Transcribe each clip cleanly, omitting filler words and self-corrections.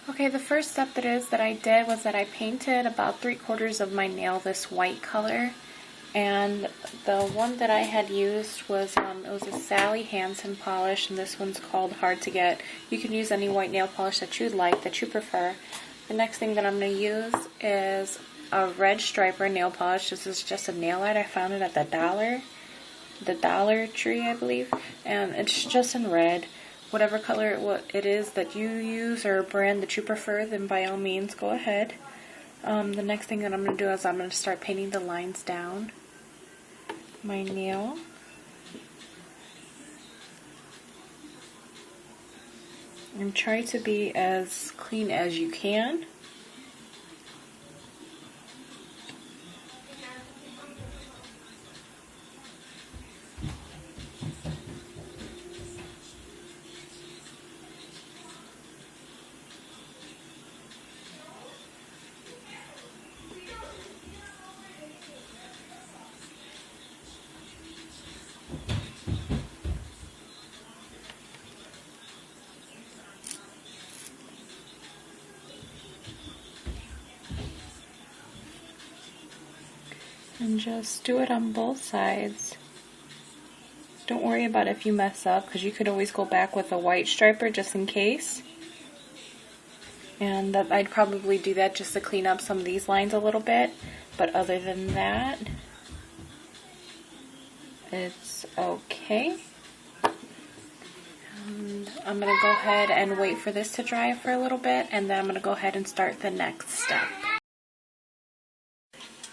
Okay, the first step that I did was that I painted about 3/4 of my nail this white color, and the one that I had used was it was a Sally Hansen polish, and this one's called Hard to Get. You can use any white nail polish that you'd like, that you prefer. The next thing that I'm going to use is a red striper nail polish. This is just a nail art. I found it at the Dollar Tree, I believe, and it's just in red. Whatever color it is that you use or brand that you prefer, then by all means go ahead. The next thing that I'm going to do is I'm going to start painting the lines down my nail. And try to be as clean as you can. And just do it on both sides. Don't worry about if you mess up, because you could always go back with a white striper just in case. And I'd probably do that just to clean up some of these lines a little bit. But other than that, it's okay. And I'm going to go ahead and wait for this to dry for a little bit, and then I'm going to go ahead and start the next step.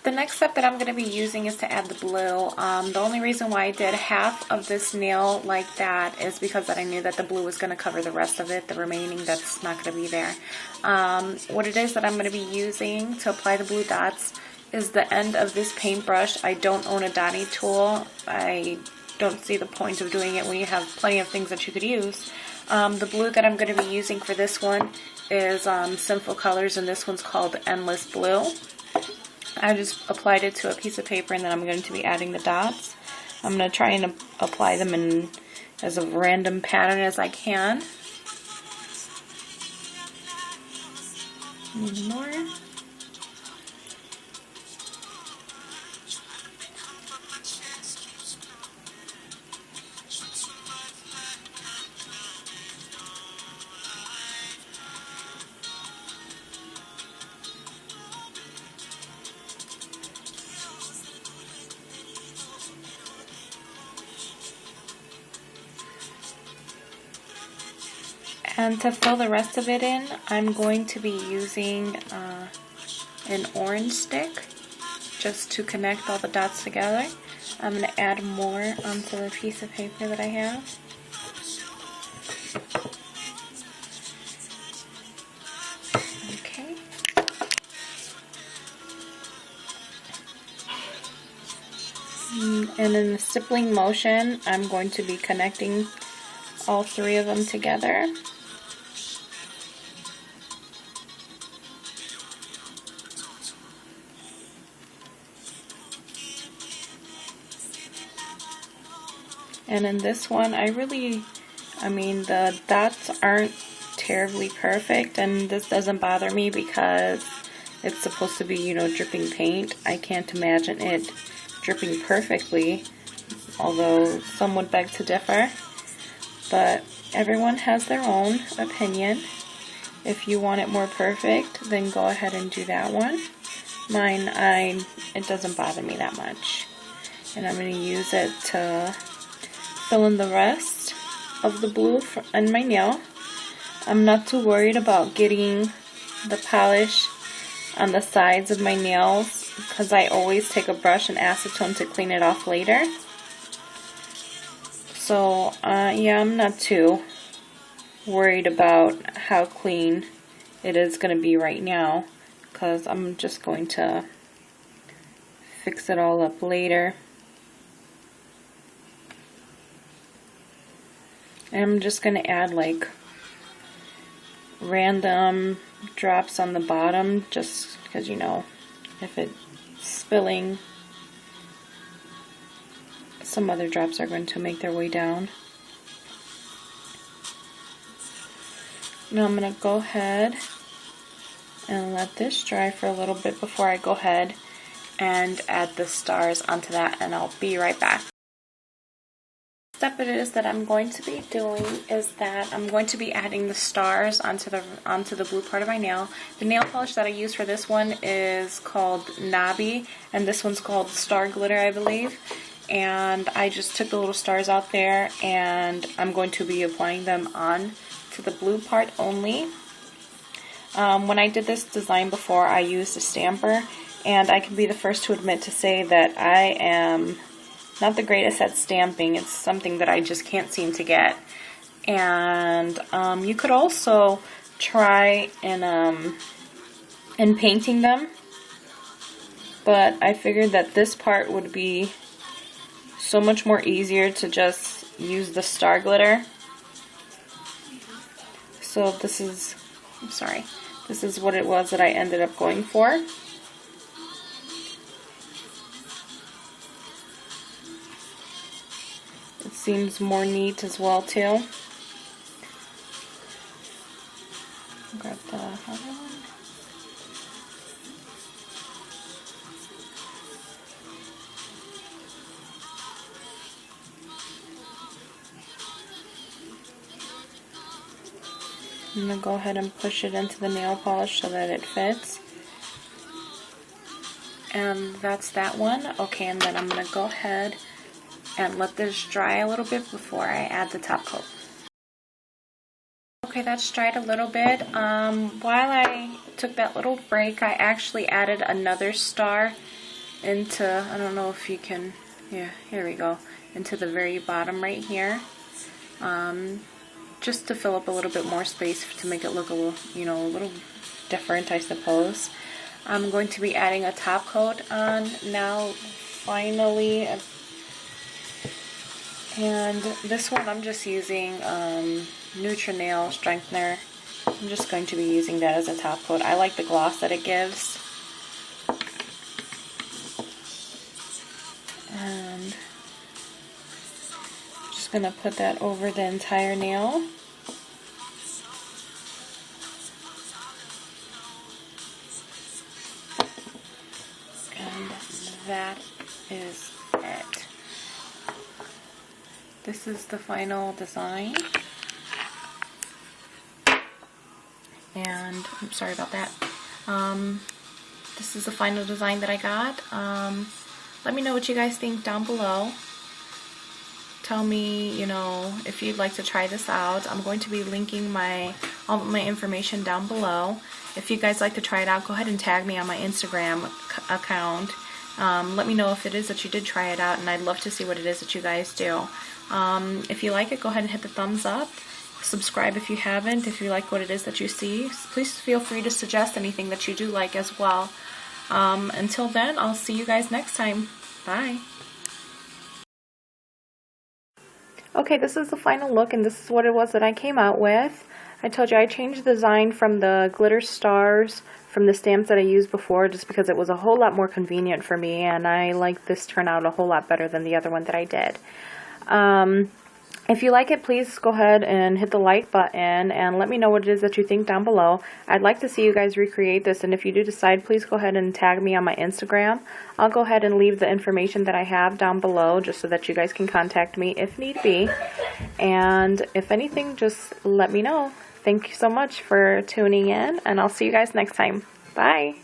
The next step that I'm going to be using is to add the blue. The only reason why I did half of this nail like that is because that I knew that the blue was going to cover the rest of it, the remaining that's not going to be there. What it is that I'm going to be using to apply the blue dots is the end of this paintbrush. I don't own a dotting tool. I don't see the point of doing it when you have plenty of things that you could use. The blue that I'm going to be using for this one is Sinful Colors, and this one's called Endless Blue. I just applied it to a piece of paper, and then I'm going to be adding the dots. I'm going to try and apply them in as a random pattern as I can. Need more. And to fill the rest of it in, I'm going to be using an orange stick just to connect all the dots together. I'm going to add more onto the piece of paper that I have. Okay. And in the stippling motion, I'm going to be connecting all three of them together. And in this one, the dots aren't terribly perfect, and this doesn't bother me because it's supposed to be, dripping paint. I can't imagine it dripping perfectly, although some would beg to differ. But everyone has their own opinion. If you want it more perfect, then go ahead and do that one. Mine, it doesn't bother me that much. And I'm going to use it to fill in the rest of the blue on my nail. I'm not too worried about getting the polish on the sides of my nails because I always take a brush and acetone to clean it off later. So, yeah, I'm not too worried about how clean it is going to be right now because I'm just going to fix it all up later. And I'm just going to add like random drops on the bottom just because, if it's spilling, some other drops are going to make their way down. Now I'm going to go ahead and let this dry for a little bit before I go ahead and add the stars onto that, and I'll be right back. Step it is that I'm going to be doing is that I'm going to be adding the stars onto the blue part of my nail. The nail polish that I use for this one is called Nabi, and this one's called Star Glitter, I believe. And I just took the little stars out there, and I'm going to be applying them on to the blue part only. When I did this design before, I used a stamper, and I can be the first to admit to say that I am not the greatest at stamping. It's something that I just can't seem to get. And you could also try in painting them, but I figured that this part would be so much more easier to just use the star glitter. So this is what it was that I ended up going for. It seems more neat as well too. Grab the other one. I'm going to go ahead and push it into the nail polish so that it fits. And that's that one. Okay, and then I'm going to go ahead and let this dry a little bit before I add the top coat. Okay, that's dried a little bit. While I took that little break, I actually added another star into, I don't know if you can, yeah, here we go, into the very bottom right here. Just to fill up a little bit more space to make it look a little, a little different, I suppose. I'm going to be adding a top coat on now, finally. And this one I'm just using Neutrinail Strengthener. I'm just going to be using that as a top coat. I like the gloss that it gives. And I'm just going to put that over the entire nail. And that is it. This is the final design. And I'm sorry about that. This is the final design that I got. Let me know what you guys think down below. Tell me, if you'd like to try this out. I'm going to be linking all my information down below. If you guys like to try it out, go ahead and tag me on my Instagram account. Let me know if it is that you did try it out, and I'd love to see what it is that you guys do. If you like it, go ahead and hit the thumbs up. Subscribe if you haven't. If you like what it is that you see, please feel free to suggest anything that you do like as well. Until then, I'll see you guys next time. Bye. Okay, this is the final look, and this is what it was that I came out with. I told you I changed the design from the glitter stars from the stamps that I used before just because it was a whole lot more convenient for me, and I like this turnout a whole lot better than the other one that I did. If you like it, please go ahead and hit the like button and let me know what it is that you think down below. I'd like to see you guys recreate this, and if you do decide, please go ahead and tag me on my Instagram. I'll go ahead and leave the information that I have down below just so that you guys can contact me if need be. And if anything, just let me know. Thank you so much for tuning in, and I'll see you guys next time. Bye!